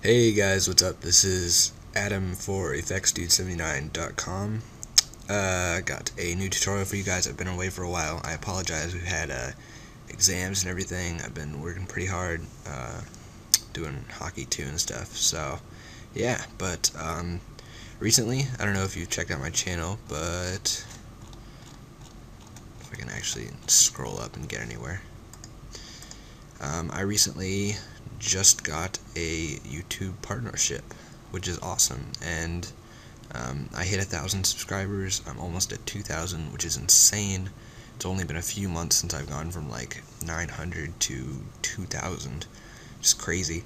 Hey guys, what's up? This is Adam for effectsdude79.com. Got a new tutorial for you guys. I've been away for a while. I apologize. We've had exams and everything. I've been working pretty hard, doing hockey too and stuff. So, yeah. But recently, I don't know if you've checked out my channel, but if I can actually scroll up and get anywhere. I recently just got a YouTube partnership, which is awesome, and I hit 1,000 subscribers. I'm almost at 2,000, which is insane. It's only been a few months since I've gone from like 900 to 2,000. Just crazy.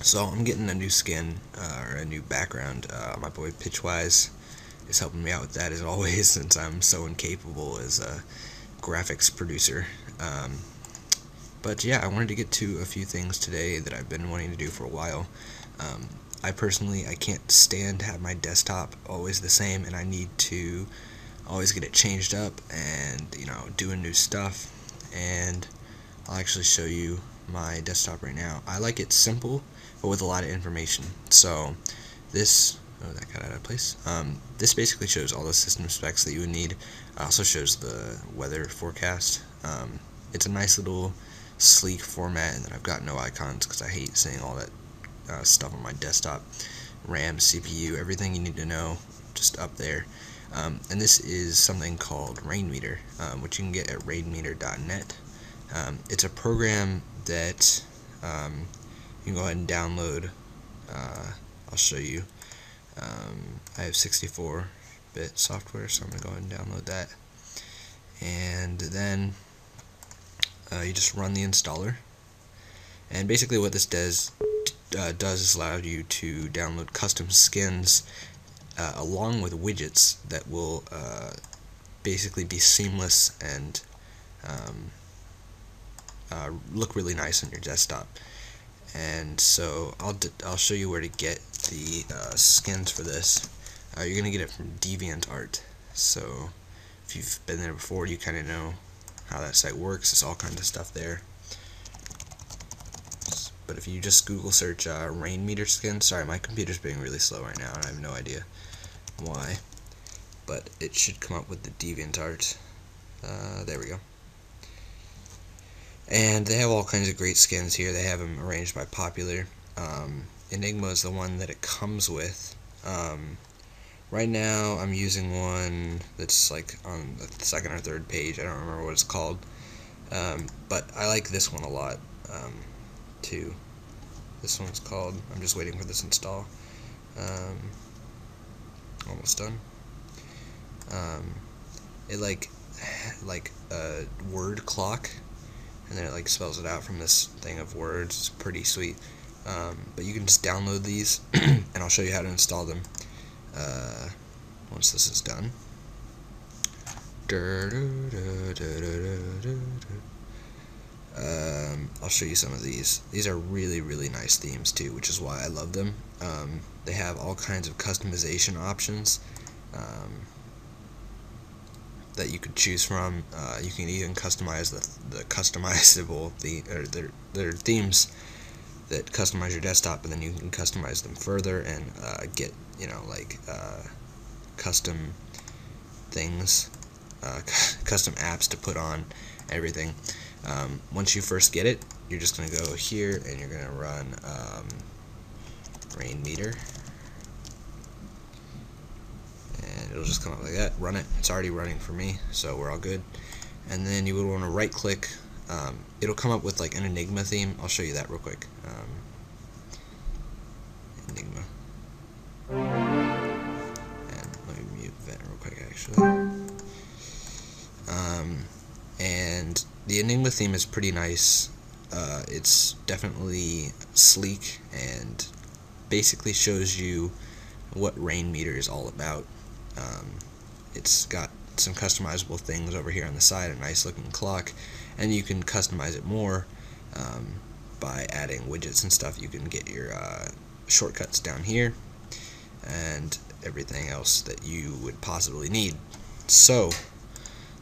So I'm getting a new skin, or a new background. My boy Pitchwise is helping me out with that as always, since I'm so incapable as a graphics producer. But yeah, I wanted to get to a few things today that I've been wanting to do for a while. I can't stand to have my desktop always the same, and I need to always get it changed up and, doing new stuff. And I'll actually show you my desktop right now. I like it simple, but with a lot of information. So this, that got out of place. This basically shows all the system specs that you would need. It also shows the weather forecast. It's a nice little sleek format, and then I've got no icons because I hate seeing all that stuff on my desktop. RAM, CPU, everything you need to know just up there. And this is something called Rainmeter, which you can get at rainmeter.net. It's a program that you can go ahead and download. I'll show you. I have 64-bit software, so I'm going to go ahead and download that. And then you just run the installer, and basically what this does is allow you to download custom skins along with widgets that will basically be seamless and look really nice on your desktop. And so I'll show you where to get the skins for this. You're gonna get it from DeviantArt. So if you've been there before, you kind of know how that site works. There's all kinds of stuff there. But if you just Google search Rainmeter skin, sorry, my computer's being really slow right now and I have no idea why, but it should come up with the DeviantArt. There we go. And they have all kinds of great skins here. They have them arranged by popular. Enigma is the one that it comes with. Right now I'm using one that's like on the second or third page. I don't remember what it's called, but I like this one a lot too. This one's called, I'm just waiting for this install. Almost done. It like a word clock, and then it like spells it out from this thing of words. It's pretty sweet. But you can just download these and I'll show you how to install them once this is done. I'll show you some of these. These are really, really nice themes too, which is why I love them. They have all kinds of customization options that you could choose from. You can even customize the customizable their themes that customize your desktop, and then you can customize them further and get custom things, custom apps to put on everything. Once you first get it, you're just going to go here and you're going to run Rainmeter, and it'll just come up like that. Run it. It's already running for me, so we're all good. And then you would want to right click. It'll come up with like an Enigma theme. I'll show you that real quick. Enigma. And let me mute that real quick actually. And the Enigma theme is pretty nice. It's definitely sleek and basically shows you what Rainmeter is all about. It's got some customizable things over here on the side, a nice looking clock, and you can customize it more by adding widgets and stuff. You can get your shortcuts down here and everything else that you would possibly need. So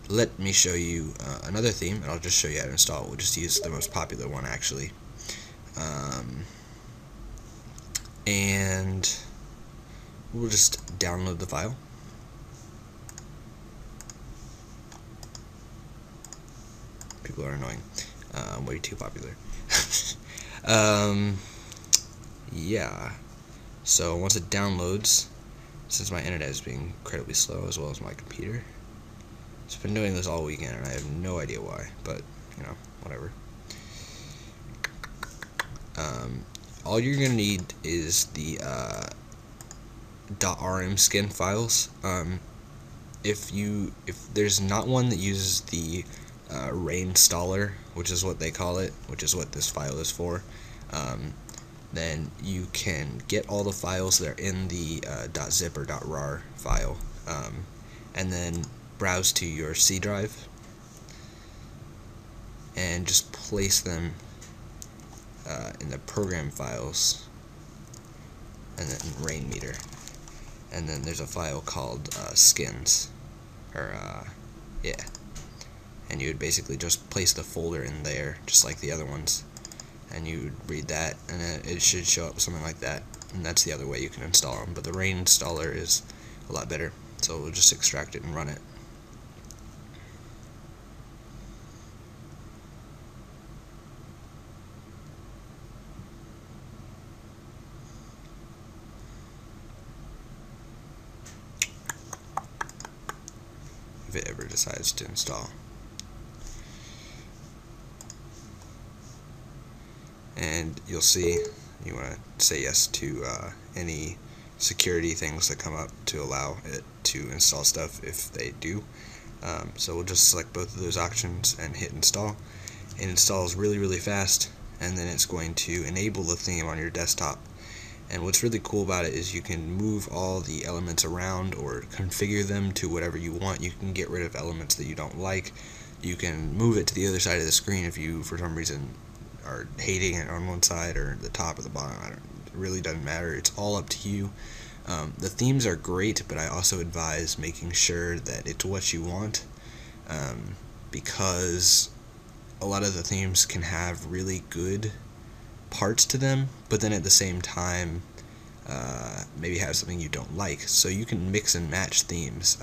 let me show you another theme, and I'll just show you how to install it. We'll just use the most popular one actually. and we'll just download the file. People are annoying. Way too popular. Yeah. So once it downloads, since my internet is being incredibly slow as well as my computer, it's been doing this all weekend and I have no idea why, but you know, whatever. All you're gonna need is the .rm skin files. If there's not one that uses the Rainstaller, which is what they call it, which is what this file is for, then you can get all the files that are in the .zip or .rar file, and then browse to your C drive and just place them in the program files, and then Rainmeter, and then there's a file called skins, or yeah, and you would basically just place the folder in there just like the other ones, and you would read that and it should show up something like that, and that's the other way you can install them. But the Rainstaller is a lot better, so we'll just extract it and run it. If it ever decides to install. And you'll see you want to say yes to any security things that come up to allow it to install stuff if they do. So we'll just select both of those options and hit install. It installs really fast, and then it's going to enable the theme on your desktop. And what's really cool about it is you can move all the elements around or configure them to whatever you want. You can get rid of elements that you don't like. You can move it to the other side of the screen if you, for some reason, are hating it on one side or the top or the bottom. It really doesn't matter. It's all up to you. The themes are great, but I also advise making sure that it's what you want, because a lot of the themes can have really good parts to them, but then at the same time maybe have something you don't like. So you can mix and match themes,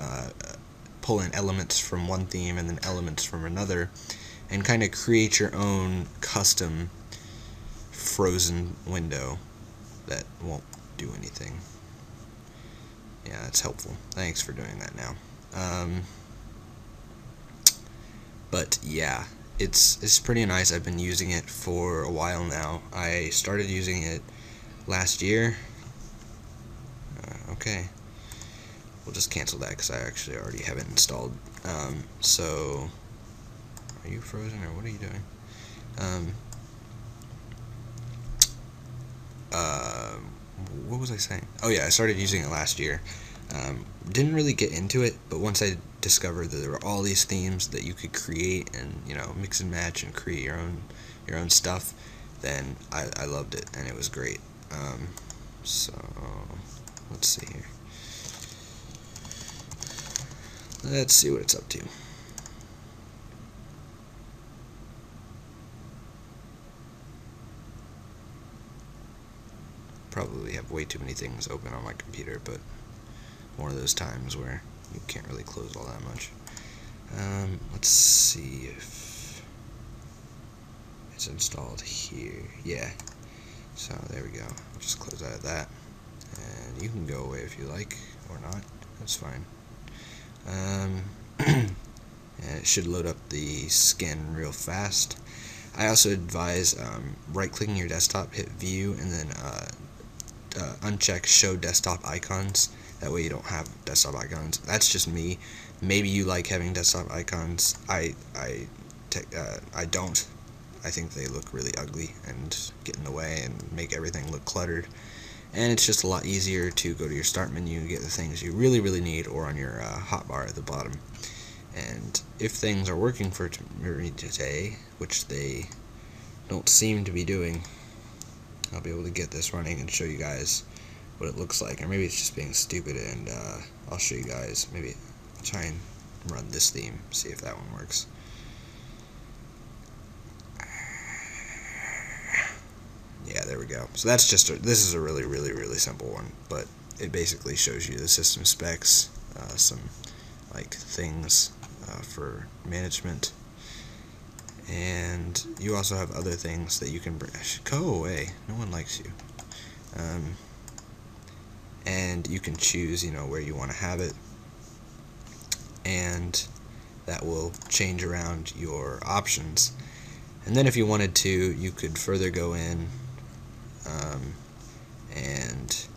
pull in elements from one theme and then elements from another, and kind of create your own custom frozen window that won't do anything. Yeah, that's helpful. Thanks for doing that now. But yeah, it's pretty nice. I've been using it for a while now. I started using it last year. Okay, we'll just cancel that because I actually already have it installed. So, are you frozen or what are you doing? What was I saying? Oh yeah, I started using it last year. Didn't really get into it, but once I discovered that there were all these themes that you could create and, you know, mix and match and create your own stuff, then I loved it and it was great. So let's see here. Let's see what it's up to. Probably have way too many things open on my computer, but one of those times where you can't really close all that much. Let's see if it's installed here. Yeah. So there we go. I'll just close out of that, and you can go away if you like or not. That's fine. And it should load up the skin real fast. I also advise right-clicking your desktop, hit View, and then uncheck Show Desktop Icons. That way you don't have desktop icons. That's just me. Maybe you like having desktop icons. I don't. I think they look really ugly and get in the way and make everything look cluttered. And it's just a lot easier to go to your start menu and get the things you really need, or on your hotbar at the bottom. And if things are working for me today, which they don't seem to be doing, I'll be able to get this running and show you guys what it looks like. Or maybe it's just being stupid, and I'll show you guys. Maybe I'll try and run this theme, see if that one works. Yeah, there we go. we go. So that's just this is a really simple one, but it basically shows you the system specs, some like things for management, and you also have other things that you can bring. Go away, no one likes you. And you can choose, where you want to have it, and that will change around your options. And then if you wanted to, you could further go in and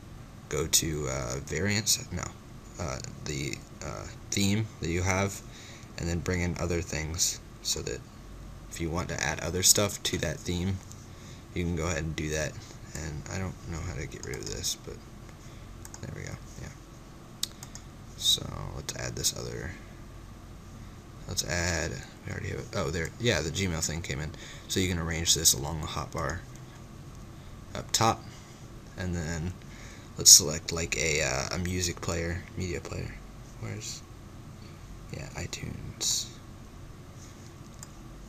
go to variants, the theme that you have, and then bring in other things, so that if you want to add other stuff to that theme, you can go ahead and do that. And I don't know how to get rid of this, but there we go. Yeah. So let's add this other. Let's add. We already have it. Oh, there. Yeah, the Gmail thing came in. So you can arrange this along the hotbar up top, and then let's select like a music player, media player. Where's? Yeah, iTunes.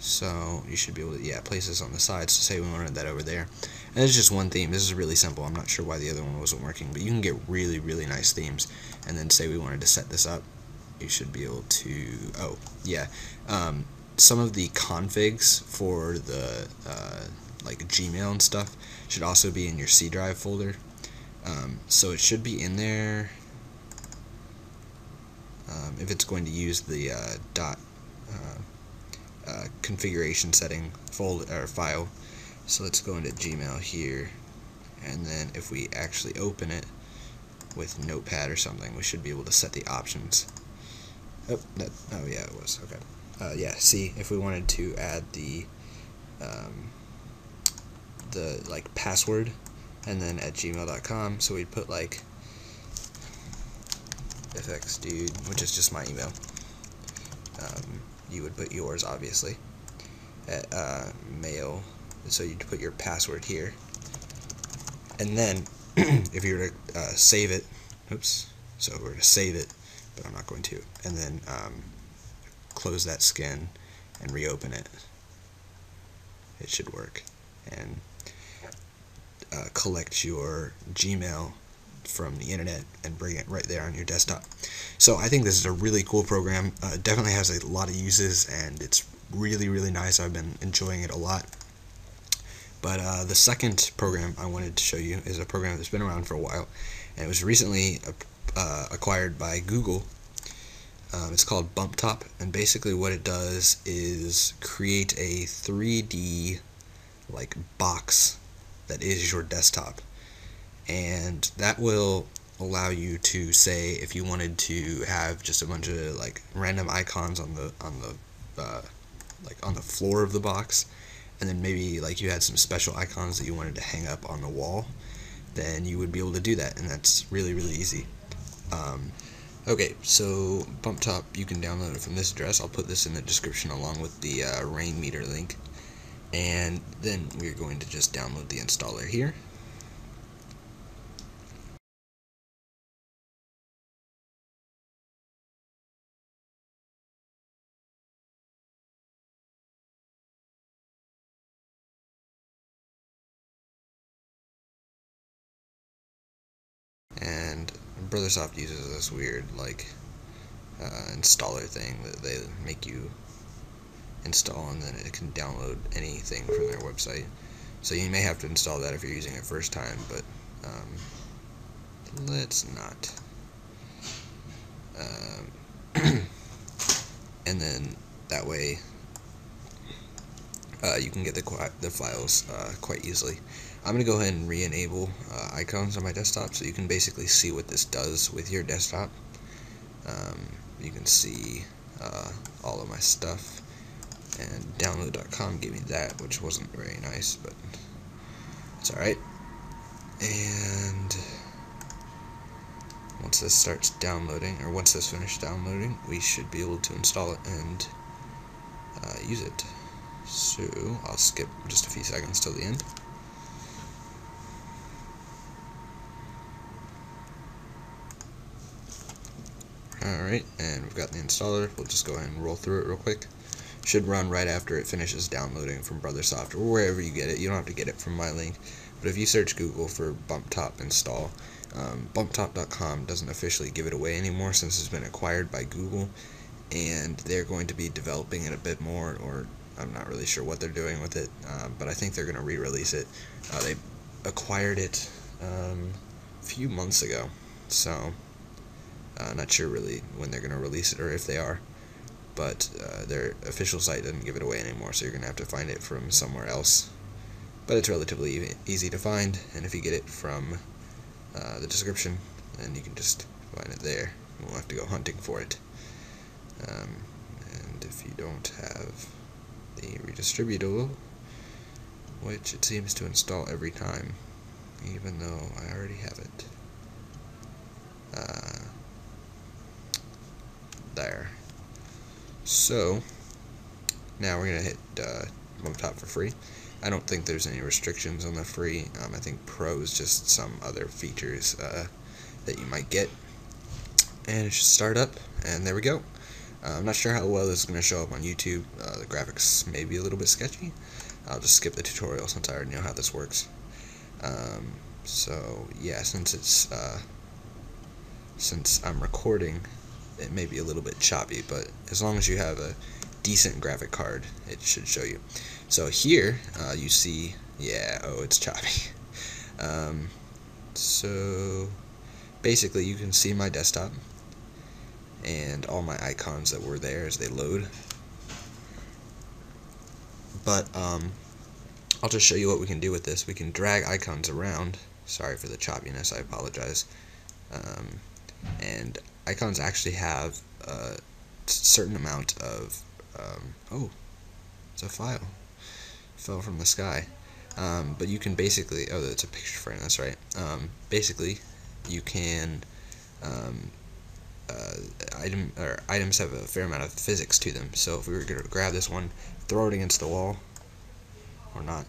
So you should be able to, place this on the sides. So say we wanted that over there. And it's just one theme. This is really simple. I'm not sure why the other one wasn't working, but you can get really nice themes. And then say we wanted to set this up, you should be able to, some of the configs for the like Gmail and stuff should also be in your C drive folder. So it should be in there if it's going to use the configuration setting folder or file. So let's go into Gmail here, and then if we actually open it with Notepad or something, we should be able to set the options. Oh yeah, it was okay. See, if we wanted to add the like password, and then at gmail.com, so we'd put like fxdude, which is just my email. You would put yours, obviously, at mail, so you'd put your password here, and then if you were to save it, so we're to save it, but I'm not going to, and then close that skin and reopen it, it should work, and collect your Gmail from the internet and bring it right there on your desktop. So I think this is a really cool program. It definitely has a lot of uses, and it's really nice. I've been enjoying it a lot. But the second program I wanted to show you is a program that's been around for a while, and it was recently acquired by Google. It's called BumpTop, and basically what it does is create a 3D like box that is your desktop, and that will allow you to, say, if you wanted to have just a bunch of like random icons on the like on the floor of the box, and then maybe like you had some special icons that you wanted to hang up on the wall, then you would be able to do that, and that's really easy. Okay, so BumpTop, you can download it from this address. I'll put this in the description along with the Rainmeter link, and then we're going to just download the installer here. And Brothersoft uses this weird like installer thing that they make you install, and then it can download anything from their website. So you may have to install that if you're using it first time, but let's not. And then that way you can get the files quite easily. I'm going to go ahead and re-enable icons on my desktop, so you can basically see what this does with your desktop. You can see all of my stuff, and download.com gave me that, which wasn't very nice, but it's alright. And once this starts downloading, or once this finishes downloading, we should be able to install it and use it. So I'll skip just a few seconds till the end. Alright, and we've got the installer. We'll just go ahead and roll through it real quick. Should run right after it finishes downloading from Brothersoft or wherever you get it. You don't have to get it from my link, But if you search Google for bump top install, bumptop.com doesn't officially give it away anymore since it's been acquired by Google, and they're going to be developing it a bit more, or I'm not really sure what they're doing with it, but I think they're going to re-release it. They acquired it a few months ago, so not sure really when they're going to release it or if they are, but their official site doesn't give it away anymore, so you're going to have to find it from somewhere else. But it's relatively easy to find, and if you get it from the description, then you can just find it there. You won't have to go hunting for it. And if you don't have the redistributable, which it seems to install every time, even though I already have it. There. So, now we're going to hit bump top for free. I don't think there's any restrictions on the free. I think Pro is just some other features that you might get. And it should start up, and there we go. I'm not sure how well this is going to show up on YouTube. The graphics may be a little bit sketchy. I'll just skip the tutorial since I already know how this works. So yeah, since I'm recording, it may be a little bit choppy, but as long as you have a decent graphic card, it should show you. So here you see, it's choppy. So basically you can see my desktop and all my icons that were there as they load. But I'll just show you what we can do with this. We can drag icons around. Sorry for the choppiness, I apologize. And icons actually have a certain amount of oh, it's a file. It fell from the sky. But you can basically, it's a picture frame, that's right. Basically, you can items have a fair amount of physics to them. So if we were going to grab this one, throw it against the wall, or not,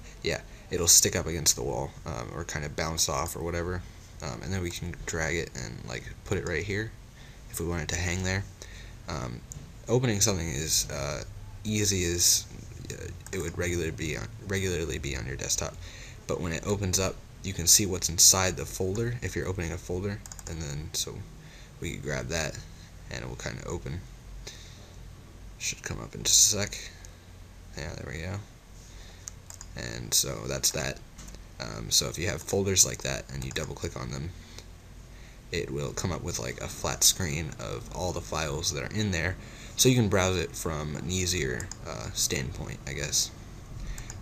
it'll stick up against the wall, or kind of bounce off or whatever. And then we can drag it and like put it right here if we want it to hang there. Opening something is easy as it would regularly be on your desktop, but when it opens up, you can see what's inside the folder if you're opening a folder, and then so we can grab that and it will kind of open. Should come up in just a sec. Yeah, there we go. And so that's that. So if you have folders like that and you double click on them, it will come up with like a flat screen of all the files that are in there, so you can browse it from an easier standpoint, I guess.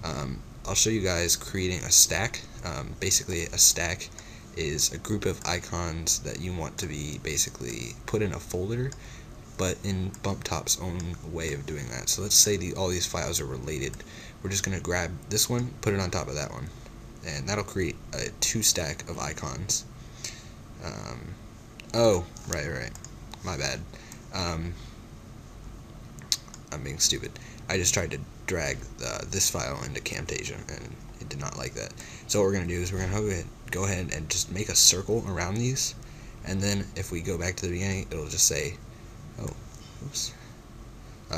I'll show you guys creating a stack. Basically, a stack is a group of icons that you want to be basically put in a folder, but in BumpTop's own way of doing that. So let's say all these files are related. We're just going to grab this one, put it on top of that one, and that'll create a 2-stack of icons. Oh, right, my bad. I'm being stupid. I just tried to drag this file into Camtasia, and it did not like that. So what we're going to do is we're going to go ahead and just make a circle around these, and then if we go back to the beginning, it'll just say,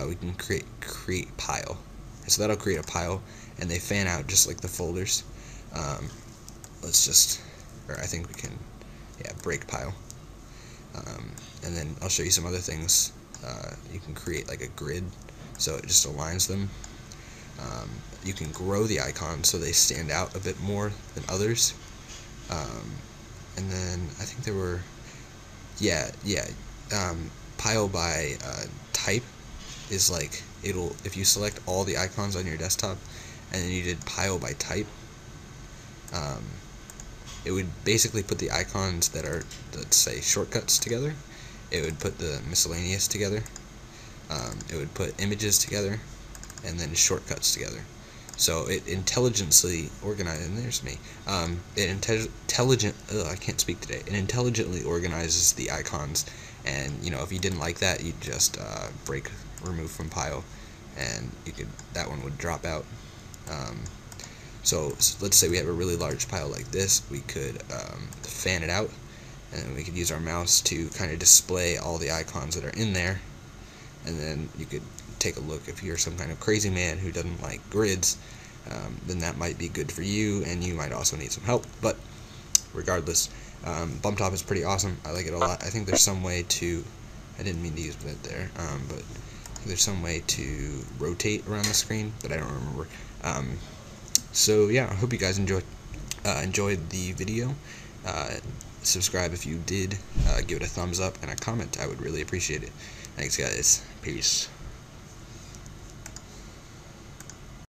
we can create pile. So that'll create a pile, and they fan out just like the folders. I think we can, break pile. And then I'll show you some other things. You can create like a grid, so it just aligns them. You can grow the icons so they stand out a bit more than others. And then I think there were, pile by type is like, if you select all the icons on your desktop and then you did pile by type, it would basically put the icons that are, let's say, shortcuts together. It would put the miscellaneous together. It would put images together, and then shortcuts together. So it intelligently organizes, and there's me. I can't speak today. It intelligently organizes the icons, and if you didn't like that, you'd just remove from pile, and that one would drop out. So let's say we have a really large pile like this. We could fan it out, and we could use our mouse to kind of display all the icons that are in there, and then you could take a look if you're some kind of crazy man who doesn't like grids. then that might be good for you, and you might also need some help. But regardless, bump top is pretty awesome. I like it a lot. I think there's some way to, I didn't mean to use that there, but there's some way to rotate around the screen, but I don't remember. So yeah, I hope you guys enjoyed the video. Subscribe if you did. Give it a thumbs up and a comment. I would really appreciate it. Thanks, guys. Peace.